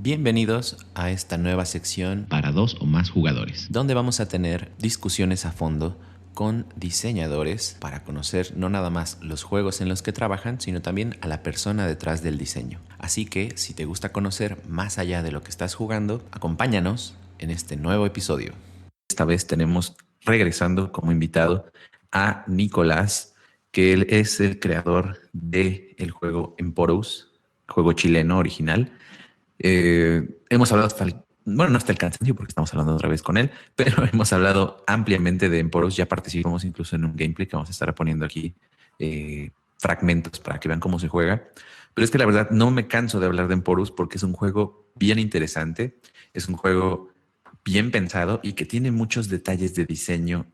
Bienvenidos a esta nueva sección para 2 o más jugadores. donde vamos a tener discusiones a fondo con diseñadores para conocer no nada más los juegos en los que trabajan, sino también a la persona detrás del diseño. Así que si te gusta conocer más allá de lo que estás jugando, acompáñanos en este nuevo episodio. Esta vez tenemos regresando como invitado a Nicolás, que él es el creador del juego Emporus, juego chileno original. Hemos hablado no hasta el cansancio porque estamos hablando otra vez con él, pero hemos hablado ampliamente de Emporus. Ya participamos incluso en un gameplay que vamos a estar poniendo aquí fragmentos para que vean cómo se juega. Pero es que la verdad no me canso de hablar de Emporus porque es un juego bien interesante, es un juego bien pensado y que tiene muchos detalles de diseño,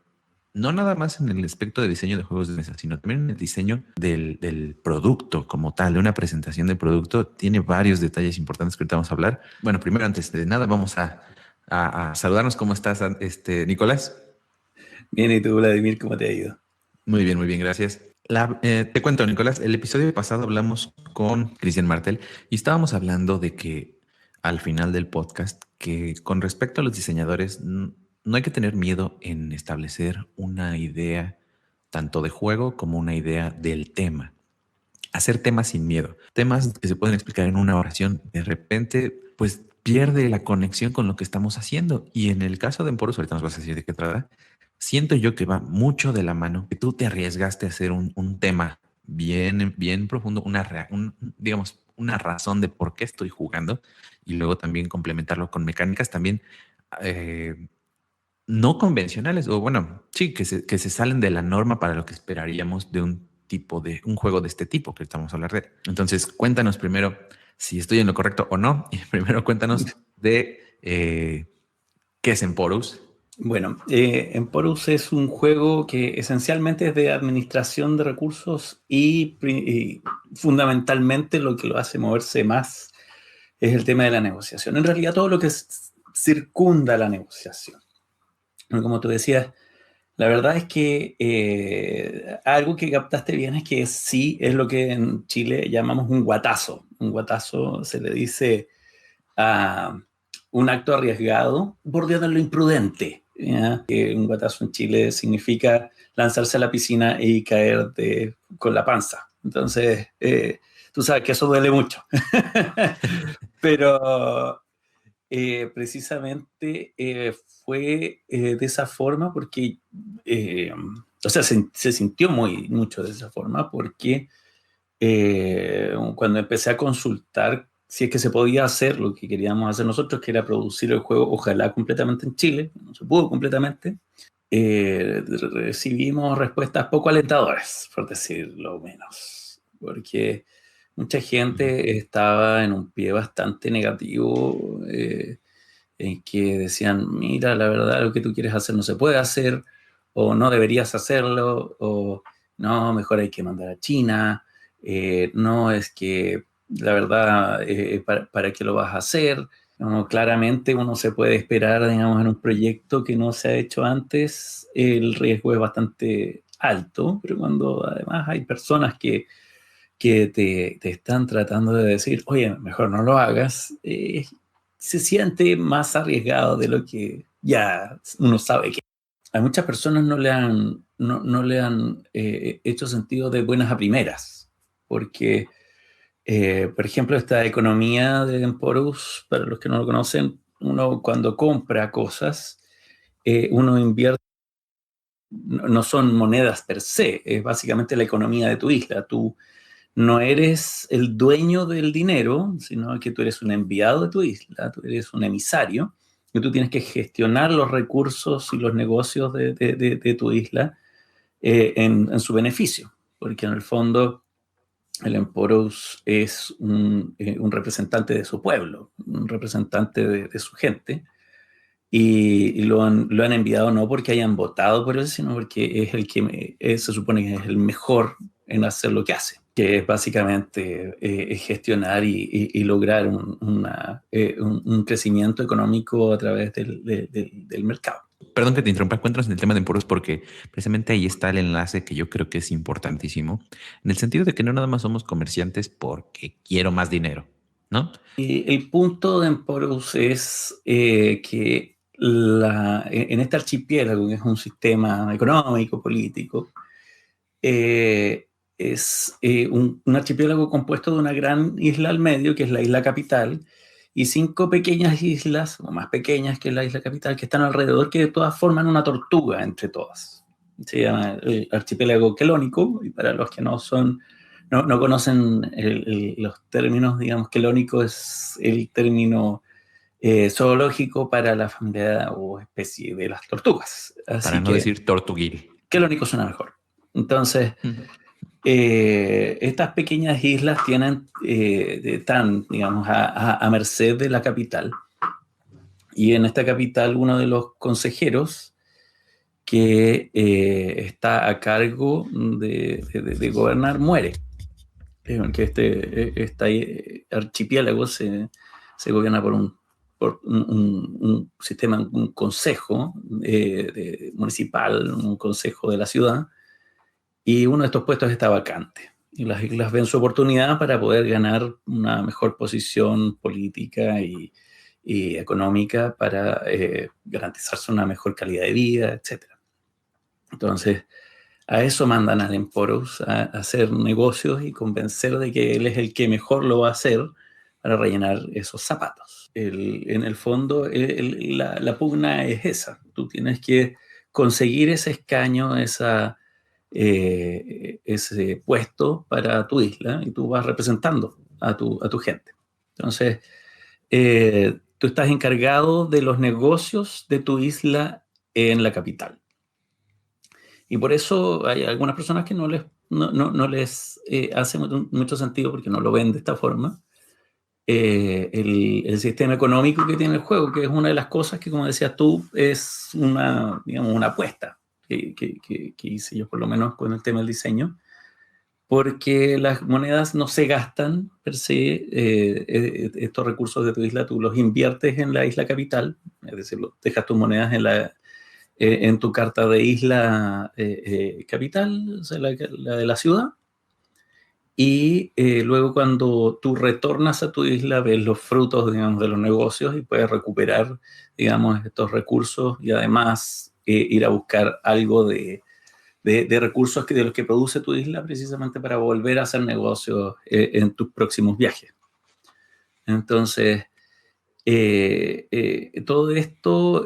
no nada más en el aspecto de diseño de juegos de mesa, sino también en el diseño del producto como tal, de una presentación de producto. Tiene varios detalles importantes que ahorita vamos a hablar. Bueno, primero, antes de nada, vamos a saludarnos. ¿Cómo estás, Nicolás? Bien, ¿y tú, Vladimir, cómo te ha ido? Muy bien, gracias. Te cuento, Nicolás, el episodio pasado hablamos con Cristian Martel y estábamos hablando de que al final del podcast, que con respecto a los diseñadores, no hay que tener miedo en establecer una idea tanto de juego como una idea del tema. Hacer temas sin miedo, temas que se pueden explicar en una oración. De repente, pues pierde la conexión con lo que estamos haciendo. Y en el caso de Emporus, ahorita nos vas a decir de qué trata, siento yo que va mucho de la mano, que tú te arriesgaste a hacer un tema bien profundo, digamos, una razón de por qué estoy jugando y luego también complementarlo con mecánicas también no convencionales, o bueno, sí, que se salen de la norma para lo que esperaríamos de un juego de este tipo que estamos a hablar de. Entonces, cuéntanos primero si estoy en lo correcto o no, y primero cuéntanos de qué es Emporus. Bueno, Emporus es un juego que esencialmente es de administración de recursos y fundamentalmente lo que lo hace moverse más es el tema de la negociación. En realidad todo lo que circunda la negociación. Como tú decías, la verdad es que algo que captaste bien es que sí es lo que en Chile llamamos un guatazo. Un guatazo se le dice a un acto arriesgado, bordeando en lo imprudente. ¿Ya? Que un guatazo en Chile significa lanzarse a la piscina y caer con la panza. Entonces, tú sabes que eso duele mucho. Pero precisamente fue de esa forma porque, o sea, se sintió mucho de esa forma porque cuando empecé a consultar si es que se podía hacer lo que queríamos hacer nosotros, que era producir el juego, ojalá completamente en Chile, no se pudo completamente, recibimos respuestas poco alentadoras, por decirlo menos, porque mucha gente estaba en un pie bastante negativo, en que decían, mira, la verdad lo que tú quieres hacer no se puede hacer, o no deberías hacerlo, o no, mejor hay que mandar a China, no, es que la verdad, ¿para qué lo vas a hacer? No, claramente uno se puede esperar, digamos, en un proyecto que no se ha hecho antes, el riesgo es bastante alto, pero cuando además hay personas que te están tratando de decir, oye, mejor no lo hagas, se siente más arriesgado de lo que ya uno sabe que. A muchas personas no le han hecho sentido de buenas a primeras, porque, por ejemplo, esta economía de Emporus, para los que no lo conocen, uno cuando compra cosas, uno invierte, no son monedas per se, es básicamente la economía de tu isla. Tú no eres el dueño del dinero, sino que tú eres un enviado de tu isla, tú eres un emisario, y tú tienes que gestionar los recursos y los negocios de tu isla en su beneficio, porque en el fondo el Emporus es un representante de su pueblo, un representante de su gente, y lo han enviado no porque hayan votado por él, sino porque es el que se supone que es el mejor en hacer lo que hace, que es básicamente gestionar y lograr un crecimiento económico a través del mercado. Perdón que te interrumpa, cuéntanos en el tema de Emporus porque precisamente ahí está el enlace que yo creo que es importantísimo, en el sentido de que no nada más somos comerciantes porque quiero más dinero. ¿no? Y el punto de Emporus es que en este archipiélago, que es un sistema económico, político, es un archipiélago compuesto de una gran isla al medio, que es la isla capital, y 5 pequeñas islas, o más pequeñas que la isla capital, que están alrededor, que todas forman una tortuga entre todas. Se llama el archipiélago quelónico, y para los que no conocen los términos, digamos, quelónico es el término zoológico para la familia o especie de las tortugas. Para Así no que decir tortuguil. quelónico suena mejor. Entonces, estas pequeñas islas están, digamos, a merced de la capital. Y en esta capital, uno de los consejeros que está a cargo de gobernar muere. Que este archipiélago se gobierna por un sistema, un consejo municipal, un consejo de la ciudad, y uno de estos puestos está vacante. Y las islas ven su oportunidad para poder ganar una mejor posición política y económica para garantizarse una mejor calidad de vida, etc. Entonces, a eso mandan al Emporus, a hacer negocios y convencer de que él es el que mejor lo va a hacer para rellenar esos zapatos. En el fondo, la pugna es esa. Tú tienes que conseguir ese escaño, ese puesto para tu isla, y tú vas representando a tu gente. Entonces, tú estás encargado de los negocios de tu isla en la capital. Y por eso hay algunas personas que no les hace mucho sentido porque no lo ven de esta forma. El sistema económico que tiene el juego, que es una de las cosas que, como decías tú, es digamos, una apuesta que hice yo por lo menos con el tema del diseño, porque las monedas no se gastan per se. Estos recursos de tu isla tú los inviertes en la isla capital, es decir, dejas tus monedas en tu carta de isla capital, o sea, la de la ciudad, y luego cuando tú retornas a tu isla ves los frutos, digamos, de los negocios y puedes recuperar, digamos, estos recursos y además ir a buscar algo de recursos de los que produce tu isla precisamente para volver a hacer negocios en tus próximos viajes. Entonces, todo esto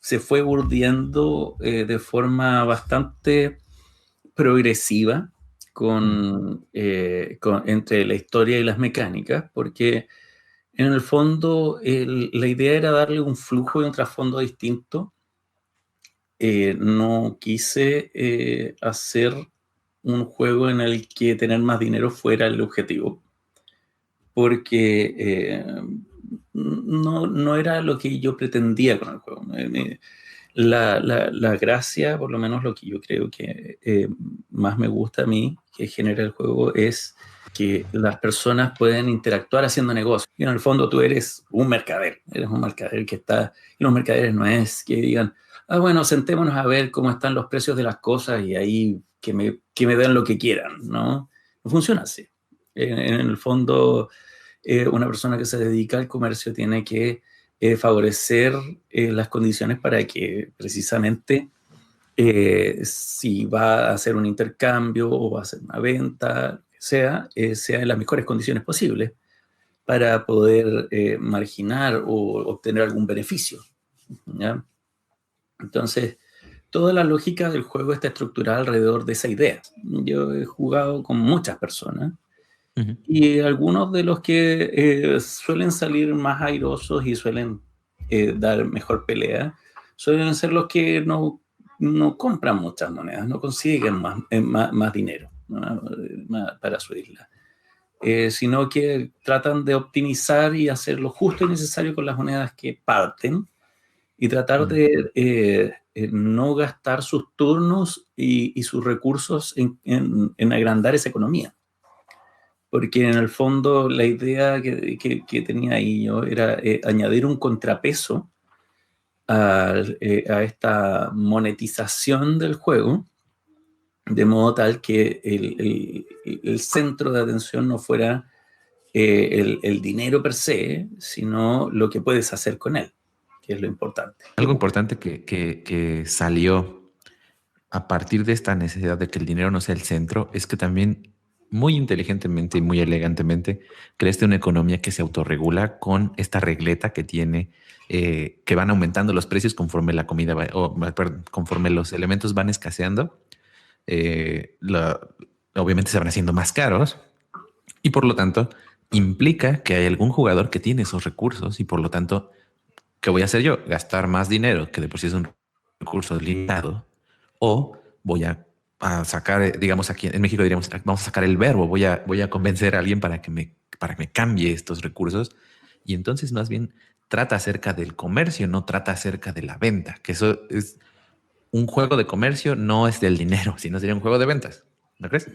se fue urdiendo de forma bastante progresiva entre la historia y las mecánicas, porque en el fondo la idea era darle un flujo y un trasfondo distinto. No quise hacer un juego en el que tener más dinero fuera el objetivo, porque no era lo que yo pretendía con el juego. La gracia, por lo menos lo que yo creo que más me gusta a mí, que genera el juego, es que las personas pueden interactuar haciendo negocios. Y en el fondo tú eres un mercader que está, y los mercaderes no es que digan, bueno, sentémonos a ver cómo están los precios de las cosas y ahí que me den lo que quieran, ¿no? No funciona así. En el fondo, una persona que se dedica al comercio tiene que favorecer las condiciones para que precisamente si va a hacer un intercambio o va a hacer una venta, sea en las mejores condiciones posibles para poder marginar o obtener algún beneficio, ¿ya? Entonces, toda la lógica del juego está estructurada alrededor de esa idea. Yo he jugado con muchas personas y algunos de los que suelen salir más airosos y suelen dar mejor pelea, suelen ser los que no compran muchas monedas, no consiguen más dinero, ¿no? Para su isla, sino que tratan de optimizar y hacer lo justo y necesario con las monedas que parten y tratar de no gastar sus turnos y sus recursos en agrandar esa economía. Porque en el fondo la idea que tenía ahí yo era añadir un contrapeso a esta monetización del juego, de modo tal que el centro de atención no fuera el dinero per se, sino lo que puedes hacer con él, que es lo importante. Algo importante que salió a partir de esta necesidad de que el dinero no sea el centro es que también muy inteligentemente y muy elegantemente creaste una economía que se autorregula con esta regleta que tiene, que van aumentando los precios conforme la comida va, perdón, conforme los elementos van escaseando. eh, la- Obviamente se van haciendo más caros y por lo tanto implica que hay algún jugador que tiene esos recursos y por lo tanto, ¿qué voy a hacer yo? Gastar más dinero, que de por sí es un recurso limitado, o voy a sacar, digamos aquí en México diríamos, vamos a sacar el verbo, voy a convencer a alguien para que me cambie estos recursos. Y entonces más bien trata acerca del comercio, no trata acerca de la venta, que eso es un juego de comercio, no es del dinero, sino sería un juego de ventas. ¿No crees?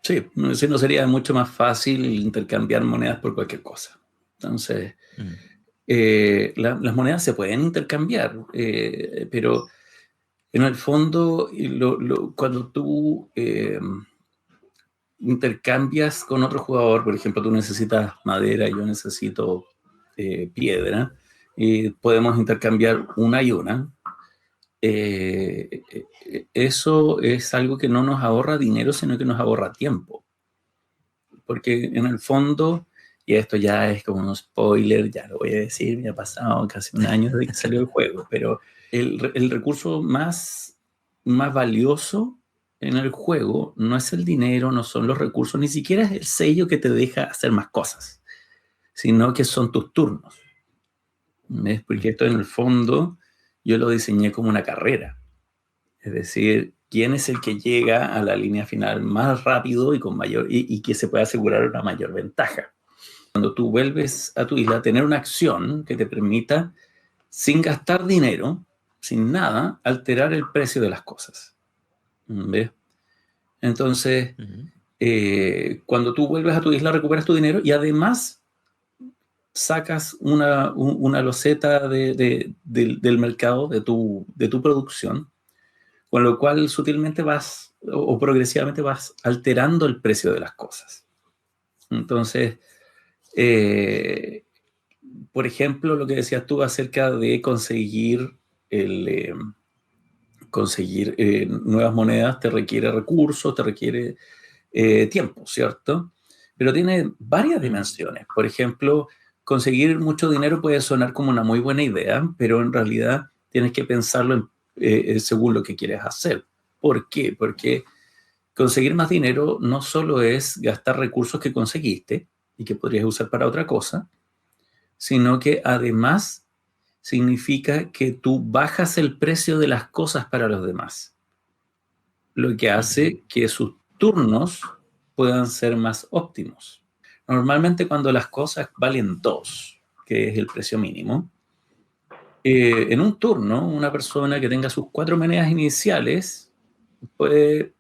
Sí, si no sería mucho más fácil intercambiar monedas por cualquier cosa. Entonces, Mm. las monedas se pueden intercambiar, pero en el fondo, cuando tú intercambias con otro jugador, por ejemplo, tú necesitas madera y yo necesito piedra, y podemos intercambiar una y una. Eso es algo que no nos ahorra dinero, sino que nos ahorra tiempo. Porque en el fondo, y esto ya es como un spoiler, ya lo voy a decir, ya ha pasado casi un año desde que salió el juego, pero el recurso más valioso en el juego no es el dinero, no son los recursos, ni siquiera es el sello que te deja hacer más cosas, sino que son tus turnos. ¿Ves? Porque esto en el fondo yo lo diseñé como una carrera. Es decir, quién es el que llega a la línea final más rápido y con mayor y que se puede asegurar una mayor ventaja. Cuando tú vuelves a tu isla, tener una acción que te permita, sin gastar dinero, sin nada, alterar el precio de las cosas. ¿Ves? Entonces, Ujú. cuando tú vuelves a tu isla, recuperas tu dinero y además sacas una loseta del mercado, de tu producción, con lo cual sutilmente vas o progresivamente vas alterando el precio de las cosas. Entonces, eh, por ejemplo, lo que decías tú acerca de conseguir nuevas monedas te requiere recursos, te requiere tiempo, ¿cierto? Pero tiene varias Mm. dimensiones. Por ejemplo, conseguir mucho dinero puede sonar como una muy buena idea, pero en realidad tienes que pensarlo según lo que quieres hacer. ¿Por qué? Porque conseguir más dinero no solo es gastar recursos que conseguiste y que podrías usar para otra cosa, sino que además significa que tú bajas el precio de las cosas para los demás, lo que Ujú. hace que sus turnos puedan ser más óptimos. Normalmente cuando las cosas valen 2, que es el precio mínimo, en un turno una persona que tenga sus 4 monedas iniciales puede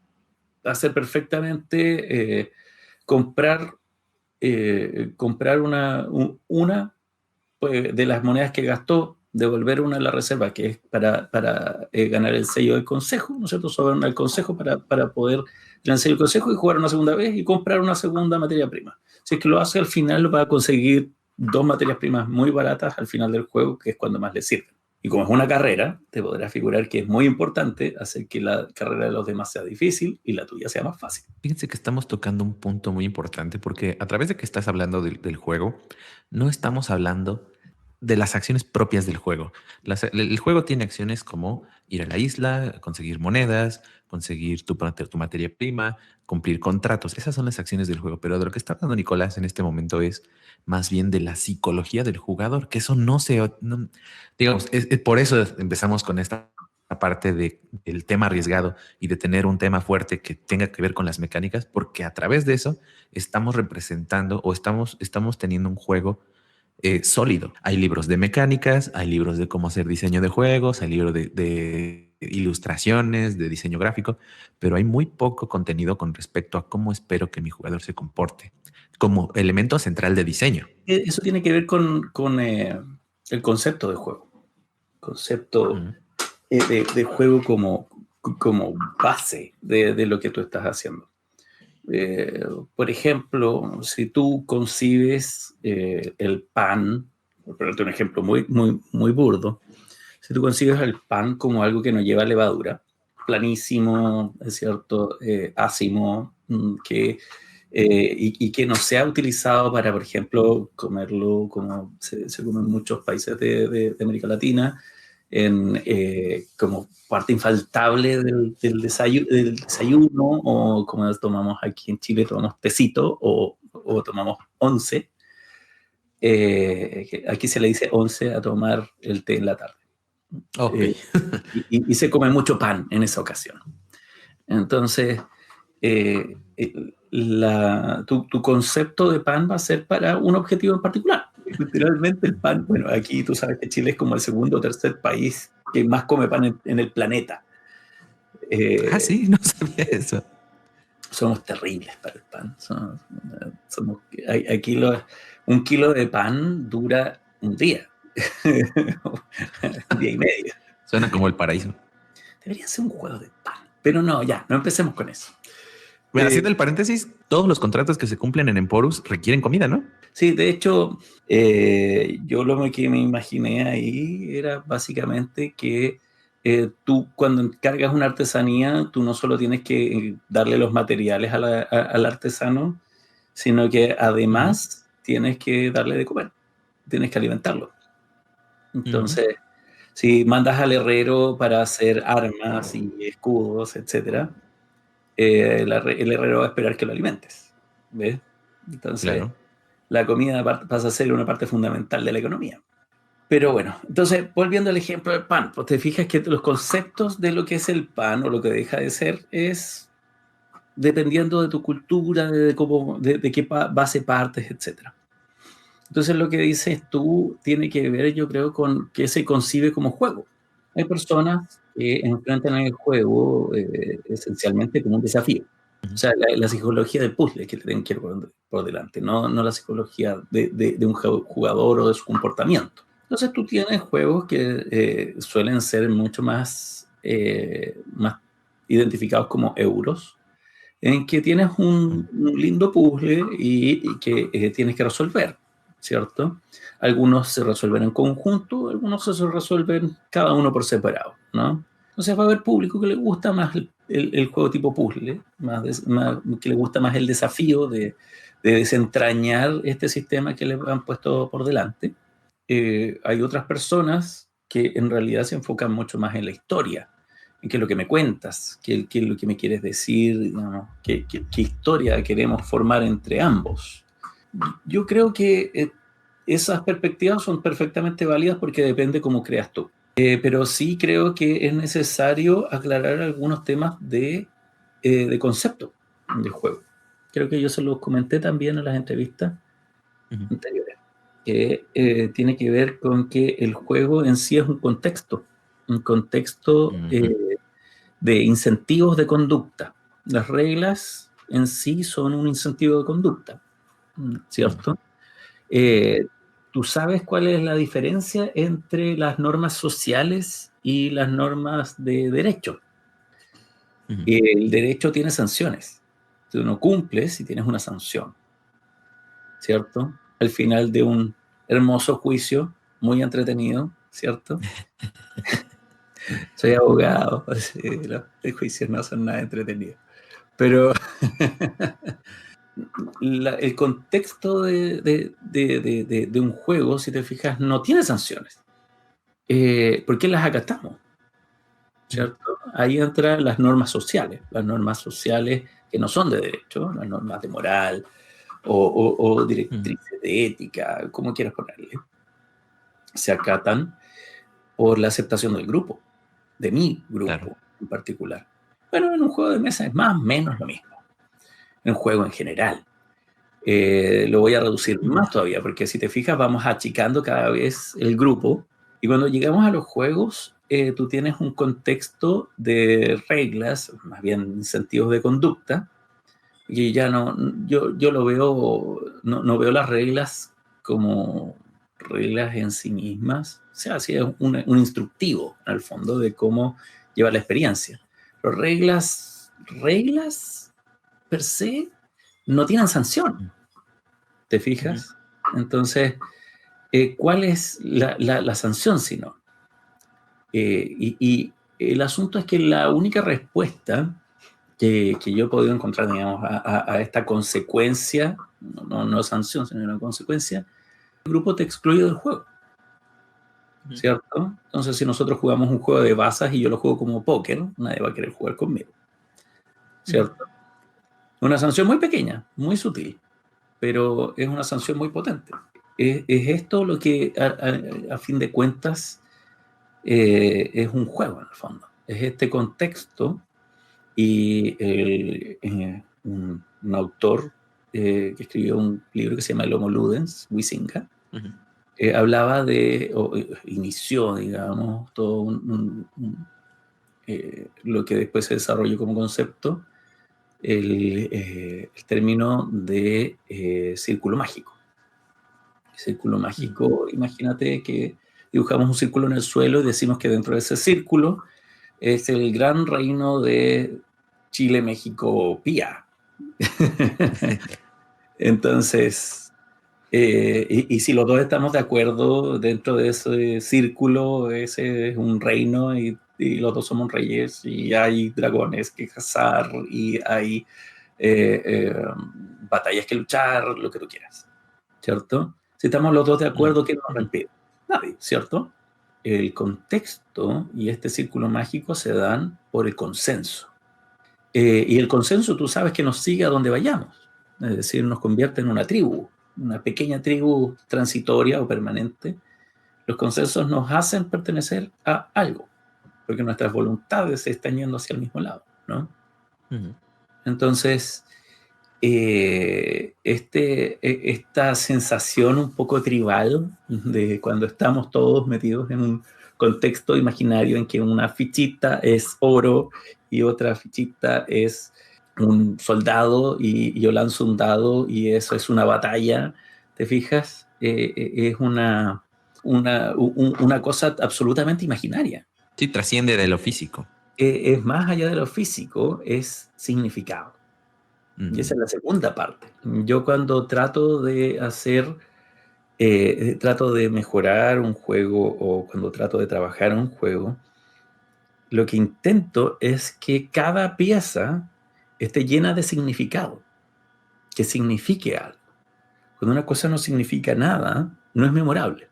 hacer perfectamente comprar, comprar una pues, de las monedas que gastó, devolver una a la reserva, que es para ganar el sello del consejo, ¿no es cierto? Sobornar al consejo para poder ganar el sello del consejo y jugar una segunda vez y comprar una segunda materia prima. Si es que lo hace al final, va a conseguir 2 materias primas muy baratas al final del juego, que es cuando más le sirven. Y como es una carrera, te podrás figurar que es muy importante hacer que la carrera de los demás sea difícil y la tuya sea más fácil. Fíjense que estamos tocando un punto muy importante porque a través de que estás hablando del juego, no estamos hablando de las acciones propias del juego. El juego tiene acciones como ir a la isla, conseguir monedas, conseguir tu materia prima, cumplir contratos. Esas son las acciones del juego. Pero de lo que está hablando Nicolás en este momento es más bien de la psicología del jugador, que eso no se, digamos, es por eso empezamos con esta parte del tema arriesgado y de tener un tema fuerte que tenga que ver con las mecánicas, porque a través de eso estamos representando o estamos teniendo un juego sólido. Hay libros de mecánicas, hay libros de cómo hacer diseño de juegos, hay libros de ilustraciones, de diseño gráfico, pero hay muy poco contenido con respecto a cómo espero que mi jugador se comporte como elemento central de diseño. Eso tiene que ver con el concepto de juego, concepto Ujú. de juego como base de lo que tú estás haciendo. Por ejemplo, si tú concibes el pan, por ponerte un ejemplo muy burdo, si tú concibes el pan como algo que no lleva levadura, planísimo, es cierto, ácimo, y que no sea utilizado para, por ejemplo, comerlo como se come en muchos países de América Latina, como parte infaltable del desayuno, o como tomamos aquí en Chile, tomamos tecito o tomamos once. Aquí se le dice once a tomar el té en la tarde. Ok. Y se come mucho pan en esa ocasión. Entonces, tu concepto de pan va a ser para un objetivo en particular. Literalmente el pan, bueno, aquí tú sabes que Chile es como el segundo o tercer país que más come pan en el planeta. Sí, no sabía eso. Somos terribles para el pan. Aquí un kilo de pan dura un día, un día y medio. Suena como el paraíso. Debería ser un juego de pan. Pero no, ya, no empecemos con eso. Haciendo el paréntesis, todos los contratos que se cumplen en Emporus requieren comida, ¿no? Sí, de hecho, yo lo que me imaginé ahí era básicamente que tú cuando encargas una artesanía, tú no solo tienes que darle los materiales al artesano, sino que además tienes que darle de comer, tienes que alimentarlo. Entonces, si mandas al herrero para hacer armas y escudos, etc., el herrero va a esperar que lo alimentes, ¿ves? Entonces, claro. La comida pasa a ser una parte fundamental de la economía. Pero bueno, entonces, volviendo al ejemplo del pan, pues te fijas que los conceptos de lo que es el pan o lo que deja de ser es dependiendo de tu cultura, de qué base partes, etc. Entonces, lo que dices tú tiene que ver, yo creo, con qué se concibe como juego. Hay personas que enfrentan el juego esencialmente como un desafío. O sea, la psicología del puzzle que tienen que ir por delante, no la psicología de un jugador o de su comportamiento. Entonces tú tienes juegos que suelen ser mucho más identificados como euros, en que tienes un lindo puzzle y que tienes que resolver, ¿cierto? Algunos se resuelven en conjunto, algunos se resuelven cada uno por separado, ¿no? Entonces va a haber público que le gusta más el juego tipo puzzle, que le gusta más el desafío de desentrañar este sistema que le han puesto por delante. Hay otras personas que en realidad se enfocan mucho más en la historia, en qué es lo que me cuentas, qué es lo que me quieres decir, ¿no? qué historia queremos formar entre ambos. Yo creo que esas perspectivas son perfectamente válidas porque depende cómo creas tú. Pero sí creo que es necesario aclarar algunos temas de concepto de juego. Creo que yo se los comenté también en las entrevistas anteriores, que tiene que ver con que el juego en sí es un contexto de incentivos de conducta. Las reglas en sí son un incentivo de conducta, ¿cierto? ¿Tú sabes cuál es la diferencia entre las normas sociales y las normas de derecho? El derecho tiene sanciones. Tú no cumples y tienes una sanción, ¿cierto? Al final de un hermoso juicio, muy entretenido, ¿cierto? Soy abogado, sí, los juicios no son nada entretenidos. Pero el contexto de un juego, si te fijas, no tiene sanciones. ¿Por qué las acatamos? ¿Cierto? Ahí entran las normas sociales que no son de derecho, las normas de moral o directrices de ética, como quieras ponerle, se acatan por la aceptación del grupo, de mi grupo en particular. Bueno, en un juego de mesa es más o menos lo mismo, en un juego en general. Lo voy a reducir más todavía, porque si te fijas vamos achicando cada vez el grupo, y cuando llegamos a los juegos, tú tienes un contexto de reglas, más bien incentivos de conducta, y ya yo lo veo, no veo las reglas como reglas en sí mismas, o sea, sí es un instructivo, al fondo, de cómo llevar la experiencia. Pero reglas per se, no tienen sanción, ¿te fijas? Entonces, ¿cuál es la sanción si no? Y el asunto es que la única respuesta que yo he podido encontrar, digamos, a esta consecuencia, no sanción, sino una consecuencia, el grupo te excluye del juego, ¿cierto? Entonces, si nosotros jugamos un juego de bazas y yo lo juego como póker, nadie va a querer jugar conmigo, ¿cierto? Una sanción muy pequeña, muy sutil, pero es una sanción muy potente. Es esto lo que, a fin de cuentas, es un juego en el fondo. Es este contexto y un autor que escribió un libro que se llama El Homo Ludens, Huizinga, hablaba o inició, digamos, todo lo que después se desarrolló como concepto, el término de círculo mágico. Círculo mágico, imagínate que dibujamos un círculo en el suelo y decimos que dentro de ese círculo es el gran reino de Chile, México, Pía. Entonces, y si los dos estamos de acuerdo dentro de ese círculo, ese es un reino y los dos somos reyes y hay dragones que cazar y hay batallas que luchar, lo que tú quieras, ¿cierto? Si estamos los dos de acuerdo, ¿quién nos impide? Nadie, ¿cierto? El contexto y este círculo mágico se dan por el consenso. Y el consenso, tú sabes que nos sigue a donde vayamos. Es decir, nos convierte en una tribu, una pequeña tribu transitoria o permanente. Los consensos nos hacen pertenecer a algo, porque nuestras voluntades se están yendo hacia el mismo lado, ¿no? Entonces, esta sensación un poco tribal de cuando estamos todos metidos en un contexto imaginario en que una fichita es oro y otra fichita es un soldado y yo lanzo un dado y eso es una batalla, ¿te fijas? Es una cosa absolutamente imaginaria. Sí, trasciende de lo físico. Es más allá de lo físico, es significado. Y esa es la segunda parte. Yo cuando trato de trato de mejorar un juego o cuando trato de trabajar un juego, lo que intento es que cada pieza esté llena de significado, que signifique algo. Cuando una cosa no significa nada, no es memorable.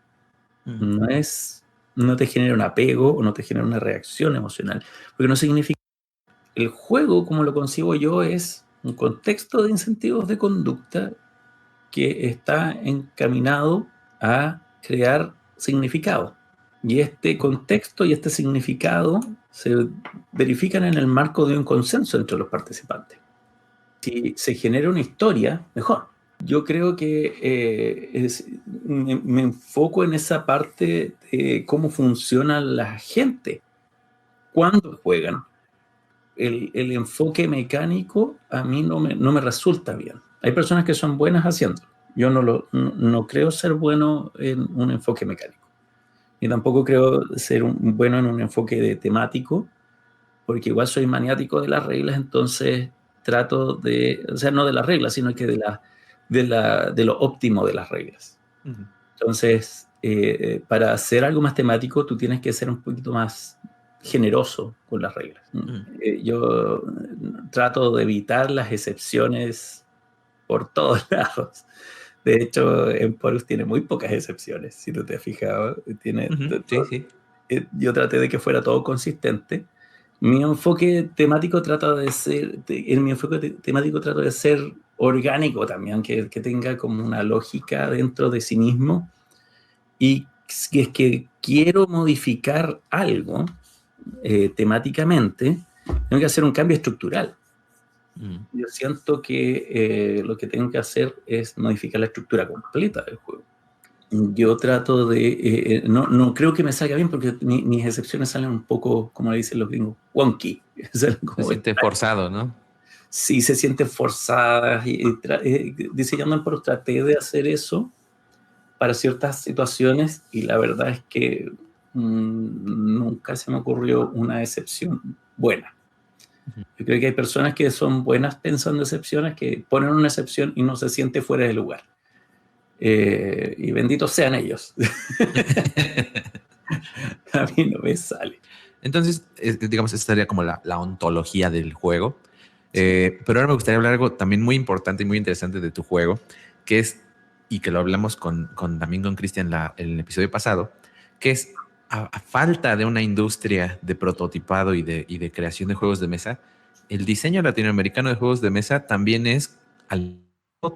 No te genera un apego o no te genera una reacción emocional, porque no significa. El juego, como lo concibo yo, es un contexto de incentivos de conducta que está encaminado a crear significado. Y este contexto y este significado se verifican en el marco de un consenso entre los participantes. Si se genera una historia, mejor. Yo creo que me enfoco en esa parte de cómo funciona la gente cuando juegan. El enfoque mecánico a mí no me resulta bien. Hay personas que son buenas haciéndolo. Yo no creo ser bueno en un enfoque mecánico. Y tampoco creo ser bueno en un enfoque temático, porque igual soy maniático de las reglas, entonces trato o sea, no de las reglas, sino que de lo óptimo de las reglas. Entonces, para hacer algo más temático, tú tienes que ser un poquito más generoso con las reglas. Yo trato de evitar las excepciones por todos lados. De hecho, Emporus tiene muy pocas excepciones, si tú te has fijado. Sí. Yo traté de que fuera todo consistente. Mi enfoque temático trata de ser, en mi enfoque temático trato de ser orgánico también, que tenga como una lógica dentro de sí mismo. Y si es que quiero modificar algo temáticamente, tengo que hacer un cambio estructural. Yo siento que lo que tengo que hacer es modificar la estructura completa del juego. Yo trato de... no creo que me salga bien porque mis excepciones salen un poco, como le dicen los gringos, wonky. Se siente forzado, ¿no? Sí, se sienten forzadas. Diseñando el Emporus traté de hacer eso para ciertas situaciones y la verdad es que nunca se me ocurrió una excepción buena. Yo creo que hay personas que son buenas pensando excepciones, que ponen una excepción y no se siente fuera de lugar. Y benditos sean ellos. A mí no me sale. Entonces, digamos, esta sería como la ontología del juego. Sí. Pero ahora me gustaría hablar algo también muy importante y muy interesante de tu juego, que es, y que lo hablamos también con Cristian en el episodio pasado, que es a falta de una industria de prototipado y de creación de juegos de mesa, el diseño latinoamericano de juegos de mesa también es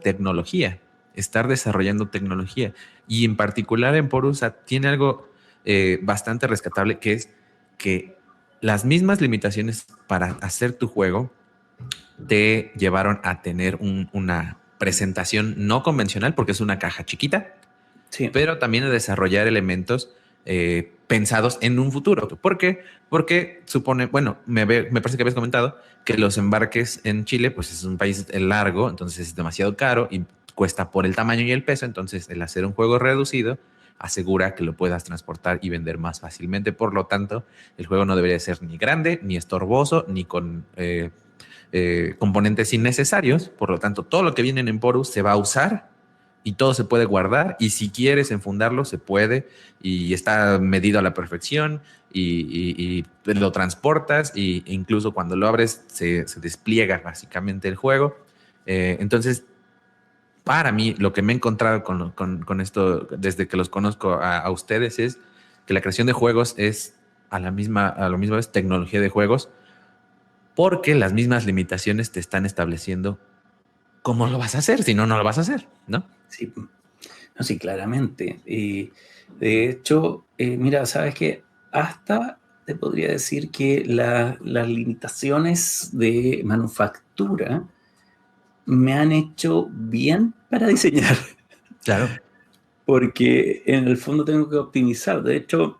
tecnología, estar desarrollando tecnología. Y en particular en Porus tiene algo bastante rescatable, que es que las mismas limitaciones para hacer tu juego te llevaron a tener una presentación no convencional, porque es una caja chiquita, Sí. pero también a desarrollar elementos pensados en un futuro. ¿Por qué? Porque supone, bueno, me parece que habías comentado que los embarques en Chile, pues es un país largo, entonces es demasiado caro y cuesta por el tamaño y el peso, entonces el hacer un juego reducido asegura que lo puedas transportar y vender más fácilmente. Por lo tanto, el juego no debería ser ni grande, ni estorboso, ni con componentes innecesarios. Por lo tanto, todo lo que viene en Porus se va a usar y todo se puede guardar, y si quieres enfundarlo se puede, y está medido a la perfección, y lo transportas, e incluso cuando lo abres se despliega básicamente el juego. Entonces, para mí, lo que me he encontrado con esto desde que los conozco a ustedes es que la creación de juegos es a la misma vez tecnología de juegos, porque las mismas limitaciones te están estableciendo cómo lo vas a hacer, si no, no lo vas a hacer, ¿no? Sí, no, sí, claramente. Y de hecho, mira, sabes que hasta te podría decir que las limitaciones de manufactura me han hecho bien para diseñar, Claro. porque en el fondo tengo que optimizar. De hecho,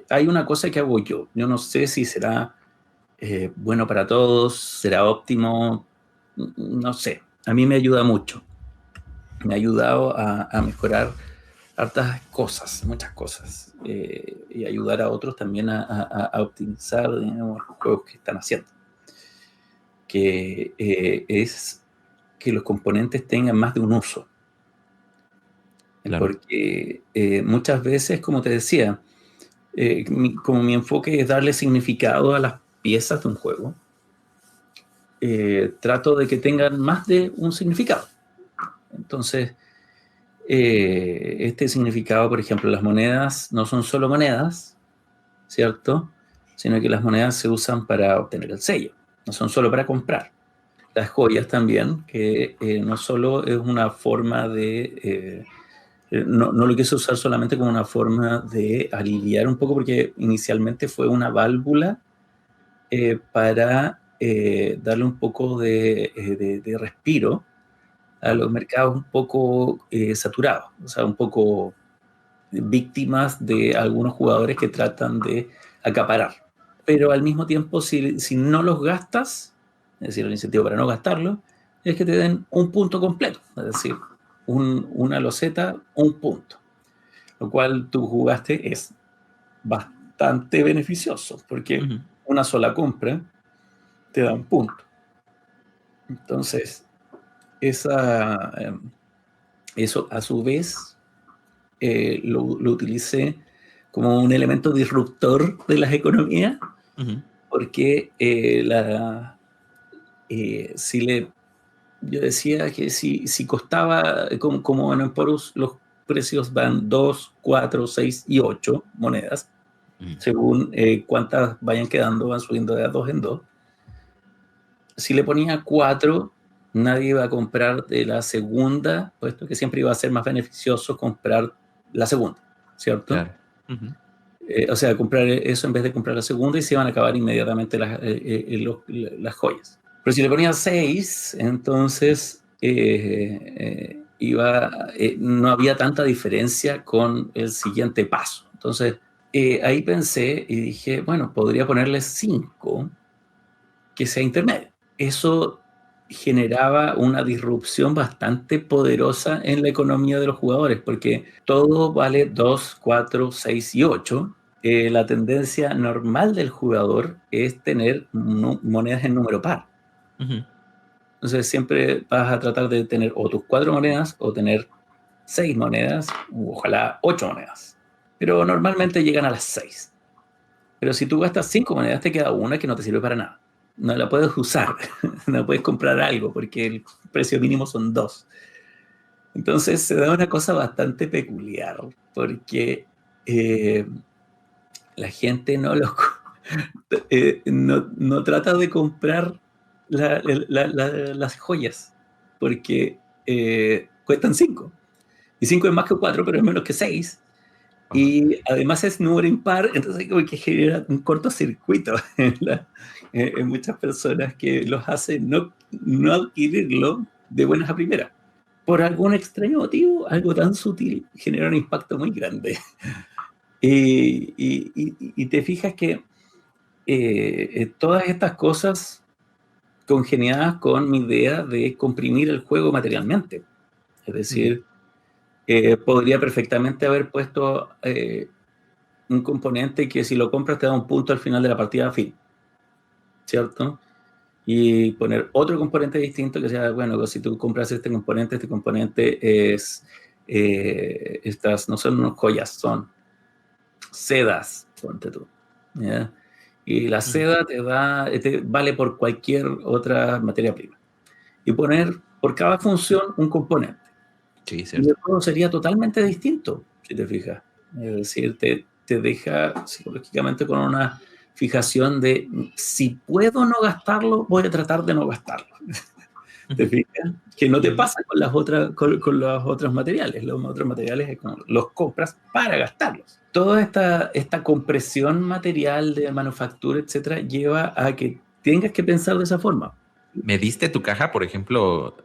hay una cosa que hago yo. Yo no sé si será bueno para todos, será óptimo, no sé. A mí me ayuda mucho. Me ha ayudado a mejorar hartas cosas, muchas cosas, y ayudar a otros también a optimizar, digamos, los juegos que están haciendo. Que es que los componentes tengan más de un uso. Claro. Porque muchas veces, como te decía, como mi enfoque es darle significado a las piezas de un juego, trato de que tengan más de un significado. Entonces, este significado, por ejemplo, las monedas no son solo monedas, ¿cierto? Sino que las monedas se usan para obtener el sello, no son solo para comprar. Las joyas también, que no solo es una forma de... no lo quise usar solamente como una forma de aliviar un poco, porque inicialmente fue una válvula para darle un poco de respiro a los mercados un poco saturados, o sea, un poco víctimas de algunos jugadores que tratan de acaparar. Pero al mismo tiempo, si no los gastas, es decir, el incentivo para no gastarlo, es que te den un punto completo, es decir, una loseta, un punto, lo cual tú jugaste es bastante beneficioso, porque una sola compra te da un punto. Entonces, eso a su vez lo utilicé como un elemento disruptor de las economías, porque yo decía que si costaba, como en Emporus los precios van 2, 4, 6 y 8 monedas, según cuántas vayan quedando, van subiendo de a 2 en 2. Si le ponía 4, nadie iba a comprar de la segunda, puesto que siempre iba a ser más beneficioso comprar la segunda, ¿cierto? Claro. O sea, comprar eso en vez de comprar la segunda, y se iban a acabar inmediatamente las joyas. Pero si le ponía 6, entonces no había tanta diferencia con el siguiente paso. Entonces, ahí pensé y dije, bueno, podría ponerle 5, que sea intermedio. Eso generaba una disrupción bastante poderosa en la economía de los jugadores, porque todo vale 2, 4, 6 y 8, la tendencia normal del jugador es tener monedas en número par. Entonces siempre vas a tratar de tener o tus 4 monedas o tener 6 monedas, o ojalá 8 monedas. Pero normalmente llegan a las 6. Pero si tú gastas 5 monedas, te queda una que no te sirve para nada. No la puedes usar, no puedes comprar algo porque el precio mínimo son 2. Entonces se da una cosa bastante peculiar porque la gente no trata de comprar las joyas porque cuestan 5. Y 5 es más que 4, pero es menos que 6. Ajá. Y además es número impar, entonces como que genera un cortocircuito en muchas personas que los hace no adquirirlo de buenas a primeras. Por algún extraño motivo, algo tan sutil genera un impacto muy grande. Y te fijas que todas estas cosas congeniadas con mi idea de comprimir el juego materialmente. Es decir, podría perfectamente haber puesto un componente que si lo compras te da un punto al final de la partida fin, ¿cierto? Y poner otro componente distinto que sea, bueno, si tú compras este componente es, estas no son unas joyas, son sedas, ponte tú, ¿ya? Y la seda vale por cualquier otra materia prima. Y poner por cada función un componente. Sí, Y el cierto. juego sería totalmente distinto, si te fijas. Es decir, te deja psicológicamente con una fijación de si puedo no gastarlo, voy a tratar de no gastarlo. ¿Te fijas? Que no te pasa con los otros materiales. Los otros materiales es como los compras para gastarlos. Toda esta compresión material de manufactura, etcétera, lleva a que tengas que pensar de esa forma. ¿Mediste tu caja, por ejemplo,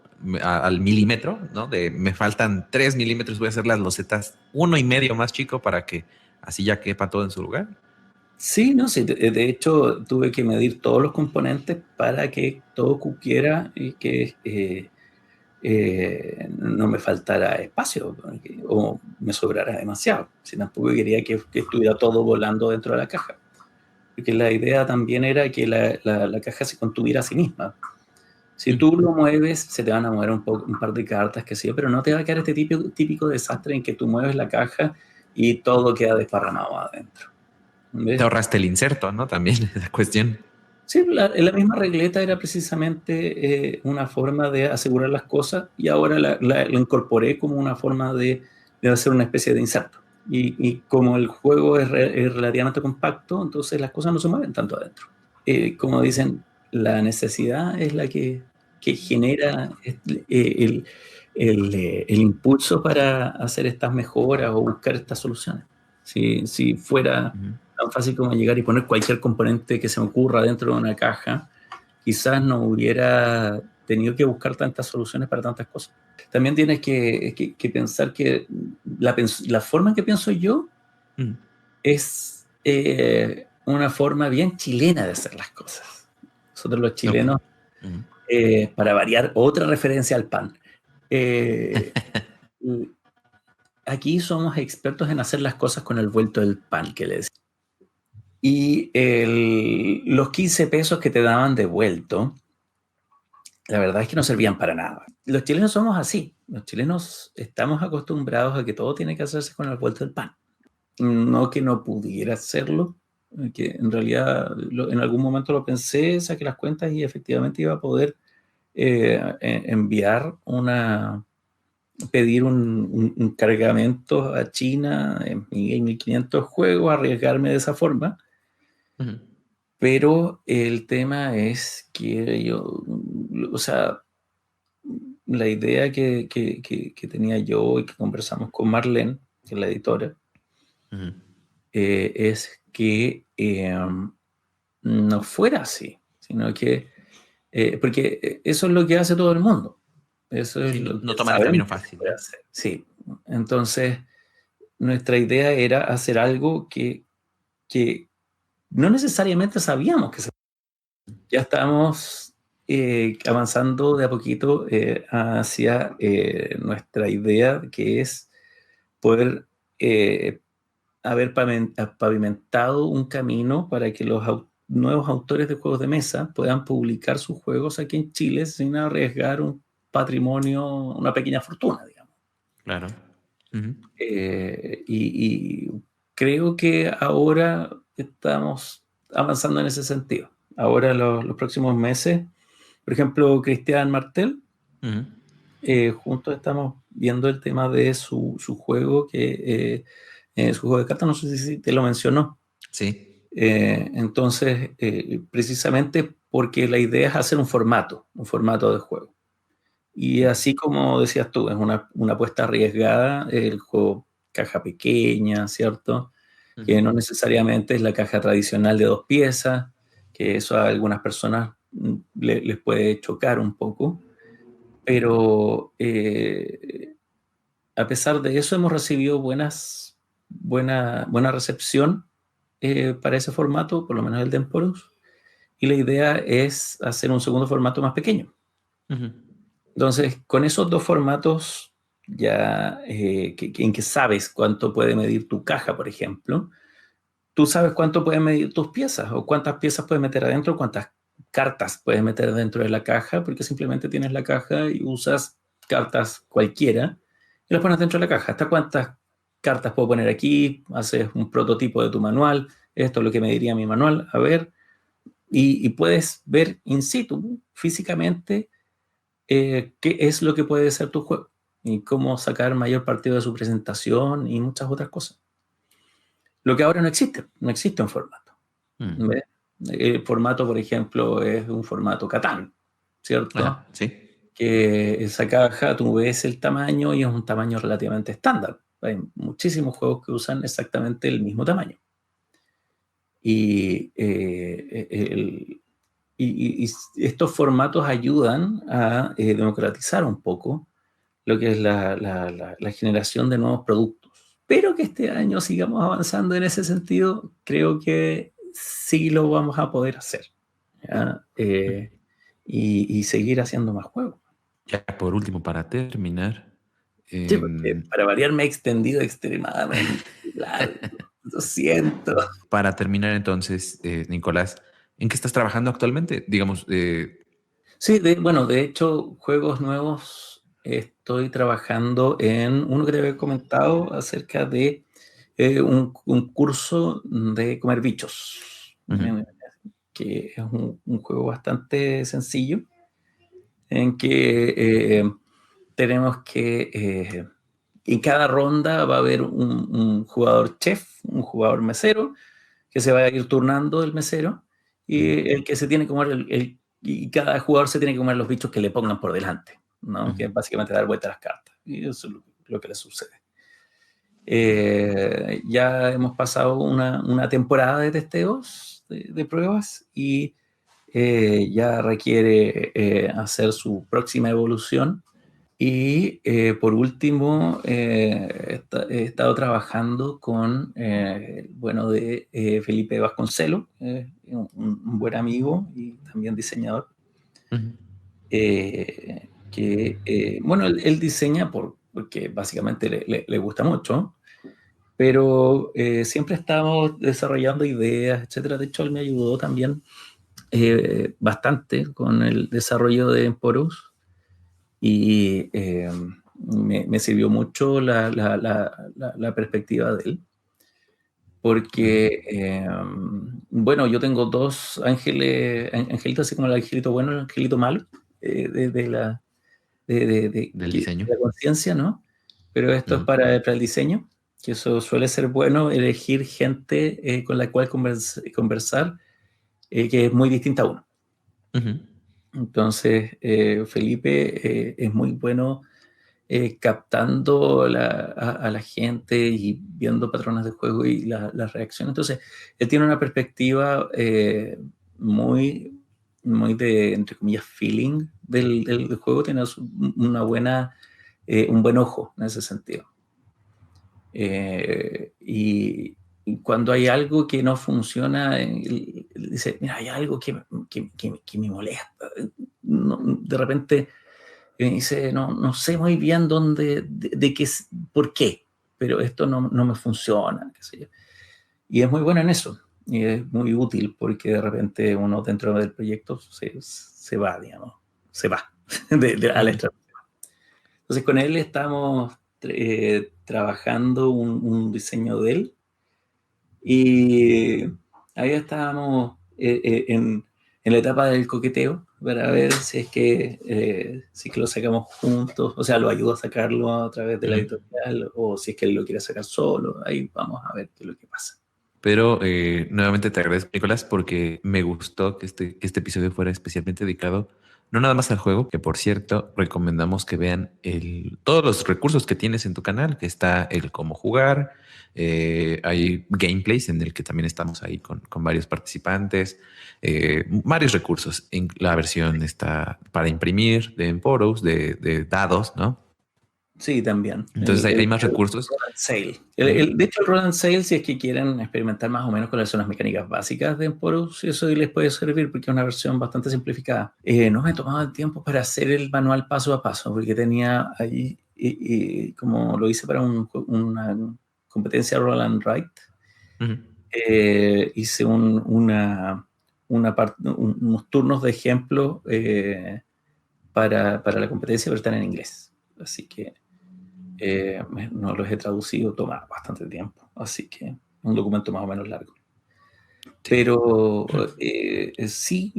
al milímetro, ¿no? De me faltan 3 milímetros, voy a hacer las losetas 1,5 más chico para que así ya quepa todo en su lugar? Sí, no sé, de hecho tuve que medir todos los componentes para que todo cupiera y que no me faltara espacio o me sobrara demasiado. Si tampoco quería que estuviera todo volando dentro de la caja. Porque la idea también era que la caja se contuviera a sí misma. Si tú lo mueves, se te van a mover un par de cartas, que sí, pero no te va a quedar este típico desastre en que tú mueves la caja y todo queda desparramado adentro. Te ¿Ves? ahorraste el inserto, ¿no? También esa cuestión. Sí, la misma regleta era precisamente una forma de asegurar las cosas y ahora la incorporé como una forma de hacer una especie de inserto. Y como el juego es relativamente compacto, entonces las cosas no se mueven tanto adentro. Como dicen, la necesidad es la que genera el impulso para hacer estas mejoras o buscar estas soluciones. Si fuera Ujú. tan fácil como llegar y poner cualquier componente que se me ocurra dentro de una caja, quizás no hubiera tenido que buscar tantas soluciones para tantas cosas. También tienes que pensar que la forma en que pienso yo es una forma bien chilena de hacer las cosas. Nosotros los Ok. chilenos, para variar, otra referencia al pan. Eh, Aquí somos expertos en hacer las cosas con el vuelto del pan, que le decimos. Y los 15 pesos que te daban de vuelto, la verdad es que no servían para nada. Los chilenos somos así. Los chilenos estamos acostumbrados a que todo tiene que hacerse con el vuelto del pan. No que no pudiera hacerlo, que en realidad en algún momento lo pensé, saqué las cuentas y efectivamente iba a poder enviar pedir un cargamento a China en 1500 juegos, arriesgarme de esa forma. Ujú. Pero el tema es que yo, o sea, la idea que tenía yo y que conversamos con Marlene, que es la editora, Ujú. es que no fuera así, sino que, porque eso es lo que hace todo el mundo, eso es Sí, no, lo que no toman el sabemos camino que se fácil, puede ¿no? hacer, sí. Entonces, nuestra idea era hacer algo que no necesariamente sabíamos que se ya estamos avanzando de a poquito hacia nuestra idea, que es poder eh, haber pavimentado un camino para que los nuevos autores de juegos de mesa puedan publicar sus juegos aquí en Chile sin arriesgar un patrimonio, una pequeña fortuna, digamos. Claro. Ujú. Y creo que ahora estamos avanzando en ese sentido. Ahora los próximos meses, por ejemplo, Cristian Martel, Ujú. juntos estamos viendo el tema de su juego, su juego de cartas, no sé si te lo mencionó. Sí. Entonces, precisamente porque la idea es hacer un formato de juego. Y así como decías tú, es una apuesta arriesgada, el juego caja pequeña, ¿cierto? Que no Ujú. necesariamente es la caja tradicional de 2 piezas, que eso a algunas personas les puede chocar un poco, pero a pesar de eso hemos recibido buena recepción para ese formato, por lo menos el de Emporus, y la idea es hacer un segundo formato más pequeño. Ujú. Entonces, con esos 2 formatos, ya en que sabes cuánto puede medir tu caja, por ejemplo, tú sabes cuánto pueden medir tus piezas o cuántas piezas puedes meter adentro, cuántas cartas puedes meter dentro de la caja, porque simplemente tienes la caja y usas cartas cualquiera y las pones dentro de la caja. ¿Hasta cuántas cartas puedo poner aquí? Haces un prototipo de tu manual. Esto es lo que me diría mi manual. A ver, y puedes ver in situ, físicamente, qué es lo que puede ser tu juego y cómo sacar mayor partido de su presentación y muchas otras cosas. Lo que ahora no existe un formato. Mm. ¿Ves? El formato, por ejemplo, es un formato Catán, ¿cierto? Ajá, sí. Que esa caja tú ves el tamaño y es un tamaño relativamente estándar. Hay muchísimos juegos que usan exactamente el mismo tamaño. Y, y estos formatos ayudan a democratizar un poco lo que es la generación de nuevos productos. Pero que este año sigamos avanzando en ese sentido, creo que sí lo vamos a poder hacer. ¿Ya? Ujú. Y seguir haciendo más juegos. Ya por último, para terminar, Sí, porque em, para variar me he extendido extremadamente largo. Lo siento. para terminar entonces, Nicolás, ¿en qué estás trabajando actualmente? Digamos, Sí, bueno, de hecho, juegos nuevos, estoy trabajando en uno que te había comentado acerca de un curso de comer bichos, ujú, que es un juego bastante sencillo, en que tenemos que, en cada ronda va a haber un jugador chef, un jugador mesero, que se va a ir turnando el mesero, ujú, y el que se tiene que comer, y cada jugador se tiene que comer los bichos que le pongan por delante, ¿no? ujú. Que es básicamente dar vuelta a las cartas, y eso es lo que le sucede. Ya hemos pasado una temporada de testeos, de pruebas, y ya requiere hacer su próxima evolución. Y por último, he estado trabajando con bueno, de Felipe Vasconcelo, un buen amigo y también diseñador, Ujú. bueno, él diseña porque básicamente le gusta mucho, pero siempre estamos desarrollando ideas, etcétera. De hecho, él me ayudó también bastante con el desarrollo de Emporus y me sirvió mucho la perspectiva de él, Ujú. porque, bueno, yo tengo 2 angelitos, así como el angelito bueno y el angelito malo, de Del diseño. la conciencia, ¿no? Pero esto es Ujú, para el diseño, que eso suele ser bueno, elegir gente con la cual conversar, que es muy distinta a uno. ujú. Entonces, Felipe es muy bueno captando a la gente y viendo patrones de juego y las reacciones. Entonces, él tiene una perspectiva muy, muy de, entre comillas, feeling del juego, tiene un buen ojo en ese sentido. Y cuando hay algo que no funciona, él dice, mira, hay algo que me molesta. No, de repente y me dice, no sé muy bien dónde, por qué. pero esto no me funciona, qué sé yo. Y es muy bueno en eso, y es muy útil porque de repente uno dentro del proyecto se va, digamos, se va al extra. Entonces con él estamos trabajando un diseño de él y ahí estábamos en la etapa del coqueteo para ver si es que lo sacamos juntos, o sea, lo ayudo a sacarlo a través de la editorial o si es que él lo quiere sacar solo, ahí vamos a ver qué es lo que pasa. Pero nuevamente te agradezco, Nicolás, porque me gustó que este episodio fuera especialmente dedicado no nada más al juego, que por cierto, recomendamos que vean todos los recursos que tienes en tu canal, que está el cómo jugar, hay gameplays en el que también estamos ahí con varios participantes, varios recursos. En la versión está para imprimir de Emporos, de dados, ¿no? Sí, también. Entonces hay más recursos. Roll and Sail. De hecho, el Roll and Sail, si es que quieren experimentar más o menos con las zonas mecánicas básicas de Emporus, eso les puede servir porque es una versión bastante simplificada. No me he tomado el tiempo para hacer el manual paso a paso, porque tenía ahí, como lo hice para una competencia Roll and Write, hice unos turnos de ejemplo para la competencia, pero están en inglés. Así que no los he traducido, toma bastante tiempo, así que un documento más o menos largo. Pero sí,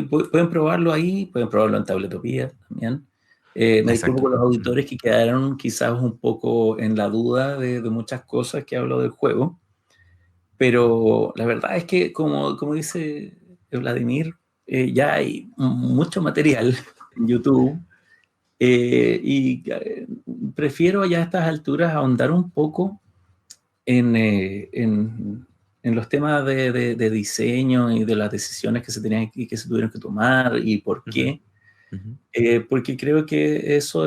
pueden probarlo ahí, pueden probarlo en Tabletopía también. Me disculpo con los auditores que quedaron quizás un poco en la duda de muchas cosas que hablo del juego, pero la verdad es que, como dice Vladimir, ya hay mucho material en YouTube. Prefiero ya a estas alturas ahondar un poco en los temas de diseño y de las decisiones que se tuvieron que tomar y por qué. Porque creo que eso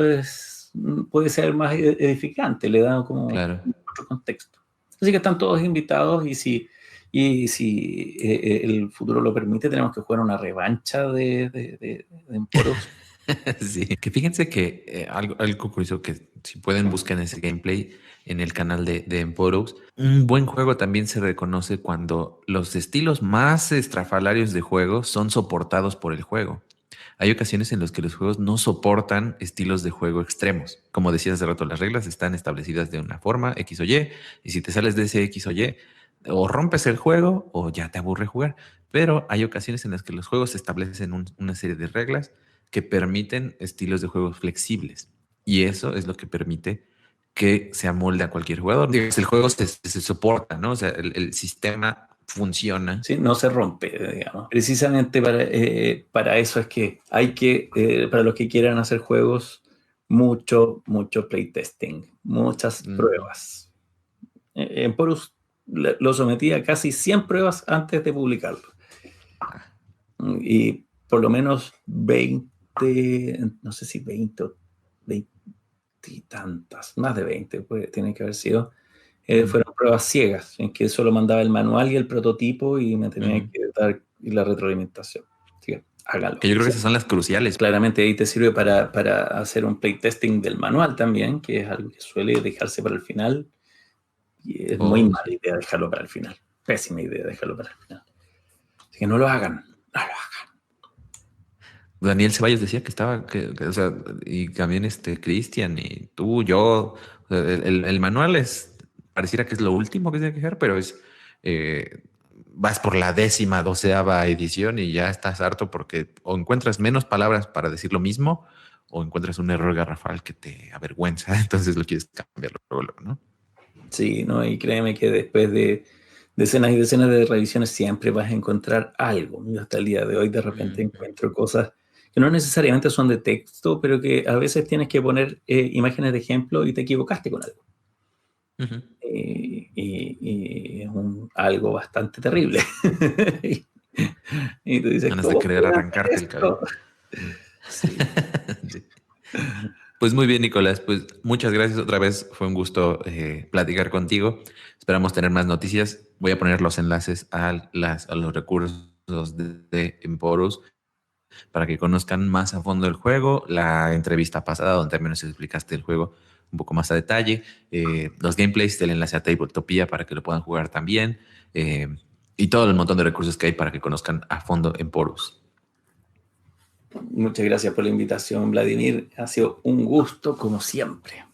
puede ser más edificante, le da como otro contexto. Así que están todos invitados y si el futuro lo permite, tenemos que jugar una revancha de Emporos. Sí, que fíjense que algo curioso que si pueden buscar ese gameplay en el canal de Emporous. Un buen juego también se reconoce cuando los estilos más estrafalarios de juego son soportados por el juego. Hay ocasiones en las que los juegos no soportan estilos de juego extremos. Como decías hace rato, las reglas están establecidas de una forma, X o Y, y si te sales de ese X o Y, o rompes el juego o ya te aburre jugar. Pero hay ocasiones en las que los juegos establecen una serie de reglas que permiten estilos de juego flexibles. Y eso es lo que permite que se amolde a cualquier jugador. El juego se soporta, ¿no? O sea, el sistema funciona. Sí, no se rompe, digamos. Precisamente para eso es que hay para los que quieran hacer juegos, mucho playtesting, muchas pruebas. En Porus lo sometí a casi 100 pruebas antes de publicarlo. Y por lo menos 20, no sé si 20 o 20 y tantas, más de 20, pues, tienen que haber sido. Fueron pruebas ciegas, en que solo mandaba el manual y el prototipo y me tenía que dar la retroalimentación. Así que hágalo. Que yo creo que esas son las cruciales. Claramente ahí te sirve para hacer un playtesting del manual también, que es algo que suele dejarse para el final. Y es muy mala idea dejarlo para el final. Pésima idea dejarlo para el final. Así que no lo hagan. No lo hagan. Daniel Ceballos decía que estaba, o sea, y también Cristian y tú, yo, o sea, el manual pareciera que es lo último que se tiene que hacer, pero vas por la 12ª edición y ya estás harto porque o encuentras menos palabras para decir lo mismo o encuentras un error garrafal que te avergüenza, entonces lo quieres cambiar luego, ¿no? Sí, no, y créeme que después de decenas y decenas de revisiones siempre vas a encontrar algo. Yo hasta el día de hoy de repente encuentro cosas que no necesariamente son de texto, pero que a veces tienes que poner imágenes de ejemplo y te equivocaste con algo. Y es algo bastante terrible. y tú dices, ganas de querer arrancarte el cabello. Sí. Sí. Pues muy bien, Nicolás. Pues muchas gracias otra vez. Fue un gusto platicar contigo. Esperamos tener más noticias. Voy a poner los enlaces a los recursos de Emporus para que conozcan más a fondo el juego. La entrevista pasada donde también nos explicaste el juego un poco más a detalle. Los gameplays del enlace a Tabletopia para que lo puedan jugar también. Y todo el montón de recursos que hay para que conozcan a fondo Emporus. Muchas gracias por la invitación, Vladimir. Ha sido un gusto, como siempre.